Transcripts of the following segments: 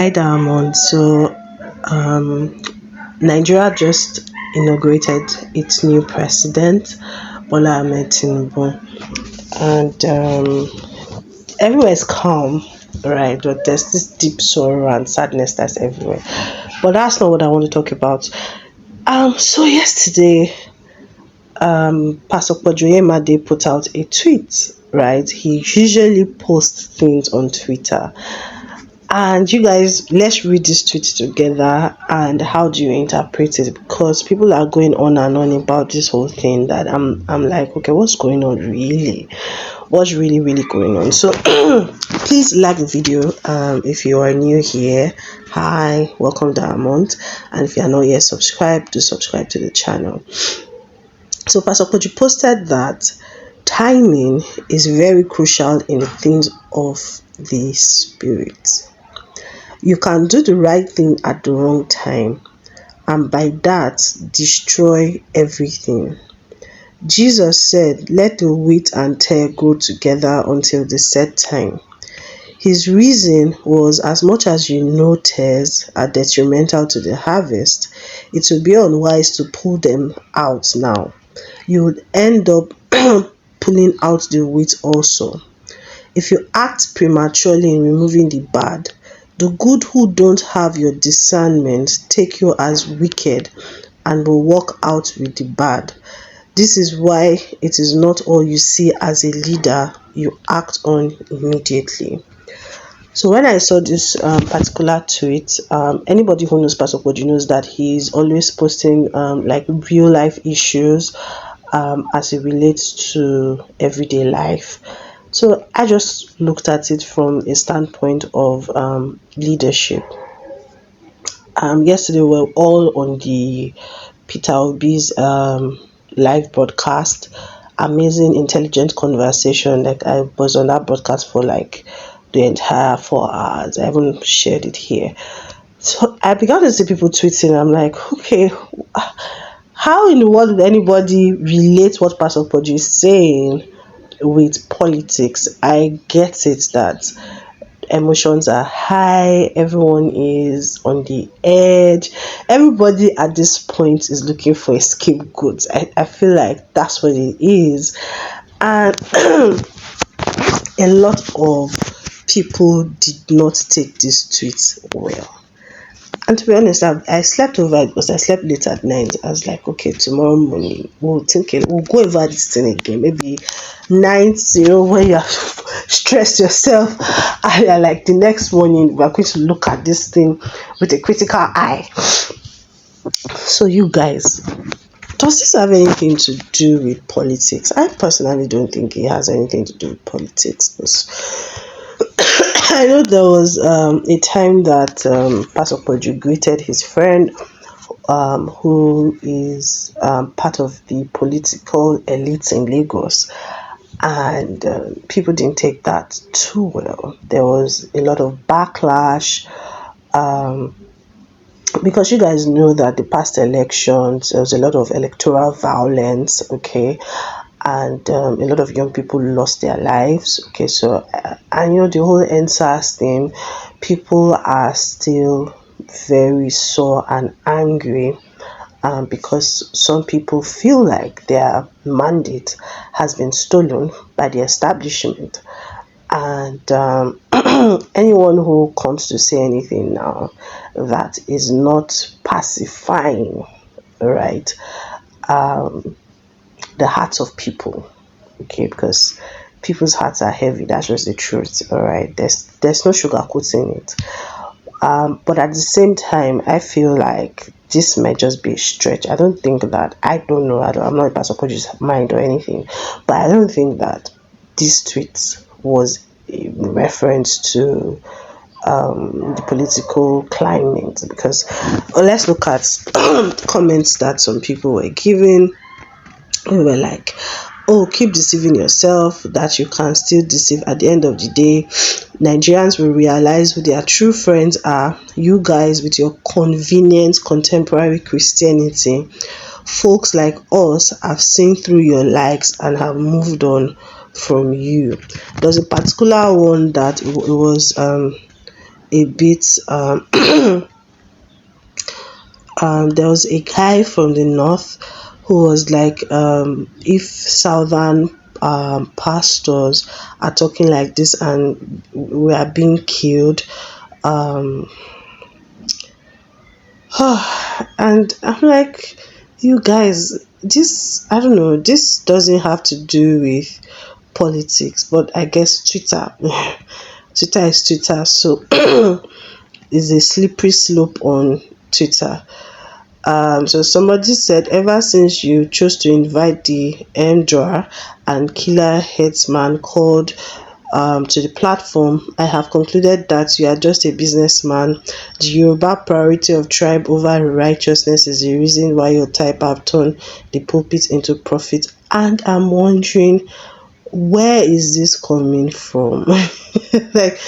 Hi Diamond. Um, Nigeria just inaugurated its new president, Bola Tinubu, and everywhere is calm, right? But there's this deep sorrow and sadness that's everywhere. But that's not what I want to talk about. So yesterday, Pastor POJU Oyemade put out a tweet, right? He usually posts things on Twitter. And you guys, let's read this tweet together and how do you interpret it? Because people are going on and on about this whole thing that I'm like, okay, what's going on really? What's really going on? So please like the video if you are new here. Hi, welcome Diamond. And if you are not yet subscribed, do subscribe to the channel. So Pastor POJU posted that timing is very crucial in the things of the spirit. You can do the right thing at the wrong time, and by that destroy everything. Jesus said, "Let the wheat and tare grow together until the set time." His reason was, as much as you know tares are detrimental to the harvest, it would be unwise to pull them out now. You would end up pulling out the wheat also. If you act prematurely in removing the bad, the good who don't have your discernment take you as wicked and will walk out with the bad. This is why it is not all you see as a leader you act on immediately. So when I saw this particular tweet, anybody who knows Pastor POJU knows that he's always posting like real life issues as it relates to everyday life. So I just looked at it from a standpoint of leadership. Yesterday we were all on the Peter OBI's live broadcast. Amazing, intelligent conversation. Like I was on that broadcast for like the entire 4 hours. I haven't shared it here. So I began to see people tweeting. I'm like, okay, how in the world would anybody relate what Pastor POJU is saying with politics? I get it that emotions are high, everyone is on the edge, everybody at this point is looking for a scapegoat. I feel like that's what it is, and a lot of people did not take this tweet well. And to be honest, I slept over it because I slept late at night. I was like, okay, tomorrow morning we'll go over this thing again. Maybe 9-0 when you have stressed yourself, and you're like, the next morning we're going to look at this thing with a critical eye. So you guys, does this have anything to do with politics? I personally don't think it has anything to do with politics. I know there was a time that Pastor POJU greeted his friend who is part of the political elites in Lagos, and people didn't take that too well. There was a lot of backlash because you guys know that the past elections there was a lot of electoral violence, okay, and a lot of young people lost their lives, okay. So and you know, the whole NSAS thing, people are still very sore and angry because some people feel like their mandate has been stolen by the establishment, and anyone who comes to say anything now that is not pacifying, right, the hearts of people, okay, because people's hearts are heavy. That's just the truth. All right, there's no sugarcoating it. But at the same time, I feel like this might just be a stretch. I don't think that, I don't know, I'm not a Pastor POJU's mind or anything, but I don't think that this tweet was in reference to the political climate, because let's look at comments that some people were giving. We were like, oh, keep deceiving yourself, that you can still deceive. At the end of the day, Nigerians will realize who their true friends are. You guys with your convenient contemporary Christianity, folks like us have seen through your likes and have moved on from you. There's a particular one that it was a bit there was a guy from the north who was like, if southern pastors are talking like this and we are being killed, um and I'm like, you guys, this, I don't know, this doesn't have to do with politics, but I guess Twitter Twitter is Twitter, so it's a slippery slope on Twitter. So somebody said, ever since you chose to invite the drawer and killer headsman called to the platform, I have concluded that you are just a businessman. The Yoruba priority of tribe over righteousness is the reason why your type have turned the pulpit into profit. And I'm wondering, where is this coming from? Like,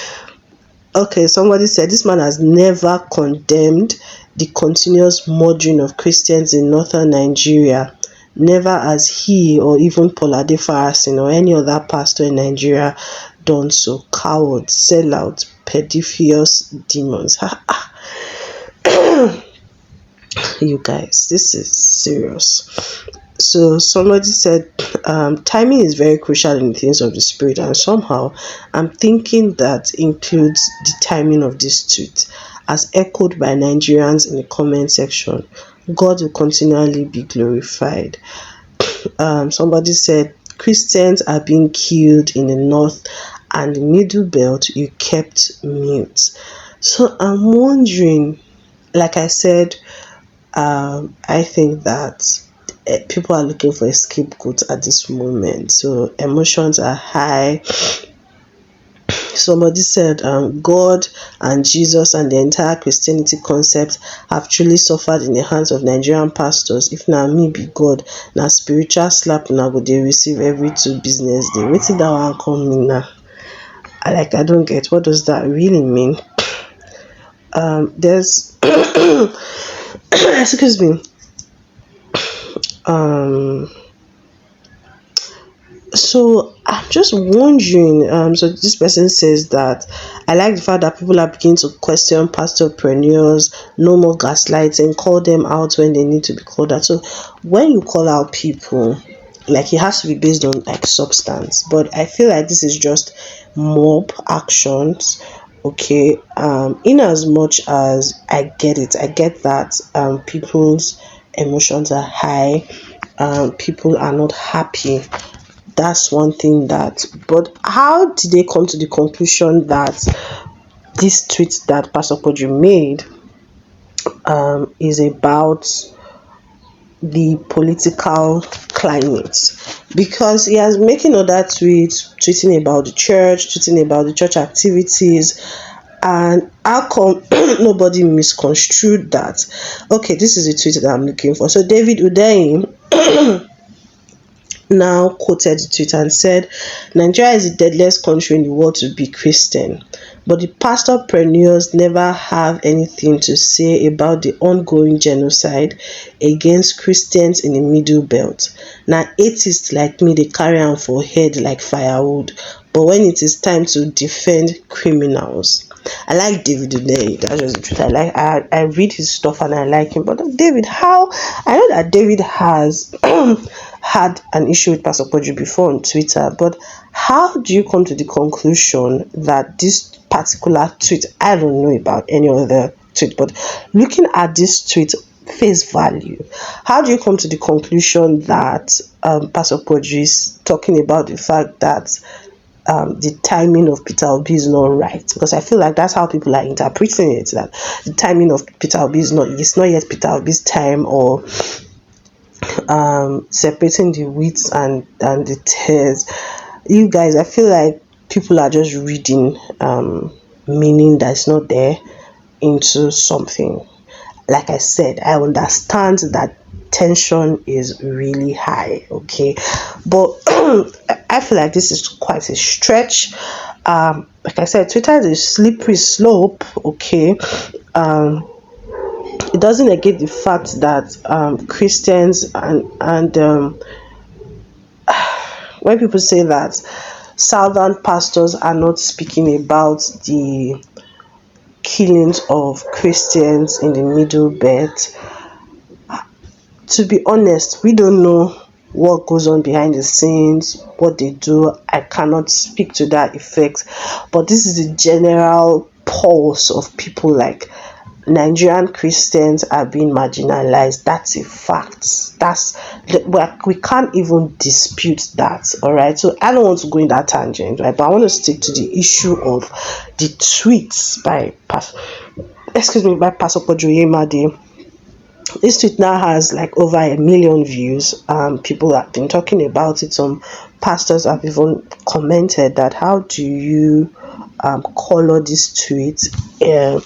okay, somebody said this man has never condemned the continuous murdering of Christians in northern Nigeria. Never has he or even Paula Farasin or any other pastor in Nigeria done so. Cowards, sellouts, pedophiles, demons. You guys, this is serious. So somebody said, timing is very crucial in things of the spirit, and somehow I'm thinking that includes the timing of this tweet, as echoed by Nigerians in the comment section. God will continually be glorified. Somebody said, Christians are being killed in the north and the middle belt, you kept mute. So I'm wondering, like I said, I think that people are looking for a scapegoat at this moment, so emotions are high. Somebody said, God and Jesus and the entire Christianity concept have truly suffered in the hands of Nigerian pastors. If now me be God, now spiritual slap now go they receive every 2 business day. Wait till that one come in now. I don't get, what does that really mean? There's excuse me. So I'm just wondering, so this person says that I like the fact that people are beginning to question pastorpreneurs, no more gaslighting, call them out when they need to be called out. So when you call out people, like, it has to be based on like substance, but I feel like this is just mob actions. Okay, in as much as I get that people's emotions are high, people are not happy. That's one thing, that, but how did they come to the conclusion that this tweet that Pastor POJU made is about the political climate? Because he has making other tweets, tweeting about the church activities, and how come nobody misconstrued that? Okay, this is a tweet that I'm looking for. So David Udein now quoted the tweet and said, Nigeria is the deadliest country in the world to be Christian, but the pastorpreneurs never have anything to say about the ongoing genocide against Christians in the Middle Belt. Now atheists like me, they carry on for head like firewood, but when it is time to defend criminals. I like David today. That's just the truth. I read his stuff and I like him. But David, how? I know that David has had an issue with Pastor POJU before on Twitter, but how do you come to the conclusion that this particular tweet, I don't know about any other tweet, but looking at this tweet face value, how do you come to the conclusion that Pastor POJU is talking about the fact that the timing of Peter Obi is not right? Because I feel like that's how people are interpreting it, that the timing of Peter Obi is not yet Peter Obi's time, or separating the wheat and the tares. You guys, I feel like people are just reading meaning that's not there into something. Like I said, I understand that tension is really high, okay, but I feel like this is quite a stretch. Like I said, Twitter is a slippery slope, okay. It doesn't negate the fact that Christians and when people say that southern pastors are not speaking about the killings of Christians in the Middle Belt. To be honest, we don't know what goes on behind the scenes, what they do. I cannot speak to that effect, but this is the general pulse of people. Like, Nigerian Christians are being marginalized. That's a fact. We can't even dispute that. All right. So I don't want to go in that tangent, right? But I want to stick to the issue of the tweets by Pastor POJU Oyemade. This tweet now has like over 1 million views. People have been talking about it. Some pastors have even commented that, how do you color this tweet? How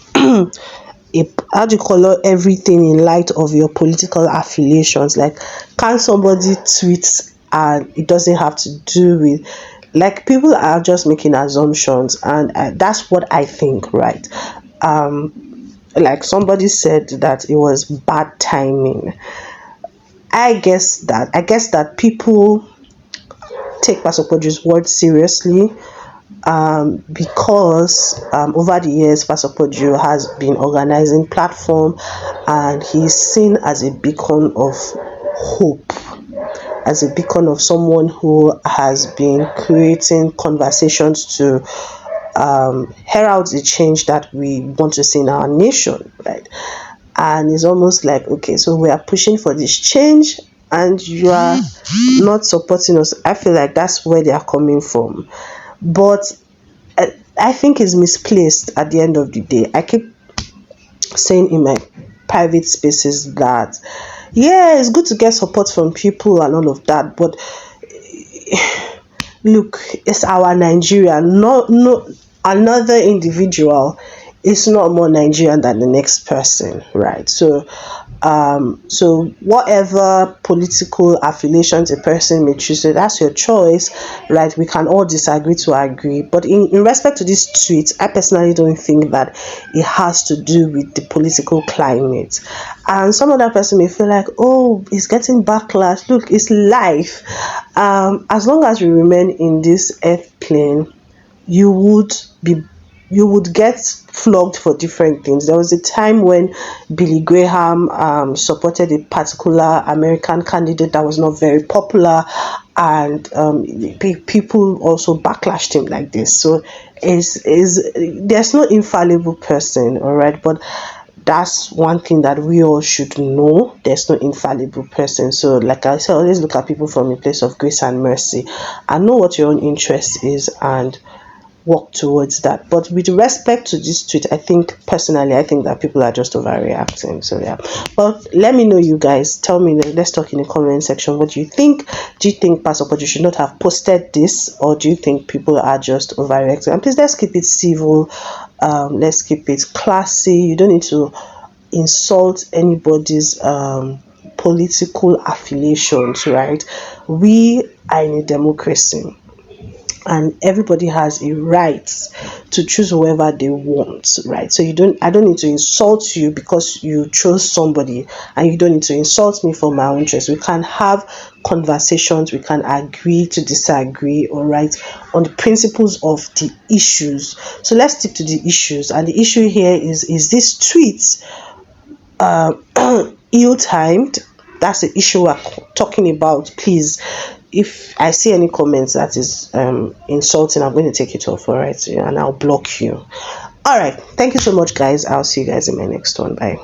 do you color everything in light of your political affiliations? Like, can somebody tweet and it doesn't have to do with, like, people are just making assumptions, and that's what I think, right? Like somebody said that it was bad timing. I guess that people take Pastor POJU's word seriously, because over the years Pastor POJU has been organizing platform, and he's seen as a beacon of hope, as a beacon of someone who has been creating conversations to herald the change that we want to see in our nation, right? And it's almost like, okay, so we are pushing for this change and you are not supporting us. I feel like that's where they are coming from, but I think it's misplaced at the end of the day. I keep saying in my private spaces that, yeah, it's good to get support from people and all of that, but look, it's our Nigeria. No, another individual is not more Nigerian than the next person, right? So whatever political affiliations a person may choose, so that's your choice, right? We can all disagree to agree, but in respect to this tweet, I personally don't think that it has to do with the political climate. And some other person may feel like, oh, it's getting backlash. Look, it's life. As long as we remain in this earth plane, you would get flogged for different things. There was a time when Billy Graham supported a particular American candidate that was not very popular, and people also backlashed him like this. So there's no infallible person, all right? But that's one thing that we all should know. There's no infallible person. So like I said, always look at people from a place of grace and mercy, and know what your own interest is and work towards that. But with respect to this tweet, I think that people are just overreacting. So yeah, but let me know, you guys. Tell me, let's talk in the comment section. What do you think? Do you think Pastor POJU should not have posted this, or do you think people are just overreacting? And please, let's keep it civil. Let's keep it classy. You don't need to insult anybody's political affiliations, right? We are in a democracy, and everybody has a right to choose whoever they want, right? So I don't need to insult you because you chose somebody, and you don't need to insult me for my own choice. We can have conversations, we can agree to disagree, all right, on the principles of the issues. So let's stick to the issues, and the issue here is this tweet ill-timed? That's the issue we're talking about. Please, if I see any comments that is insulting, I'm going to take it off, all right? And I'll block you. All right, thank you so much, guys. I'll see you guys in my next one. Bye.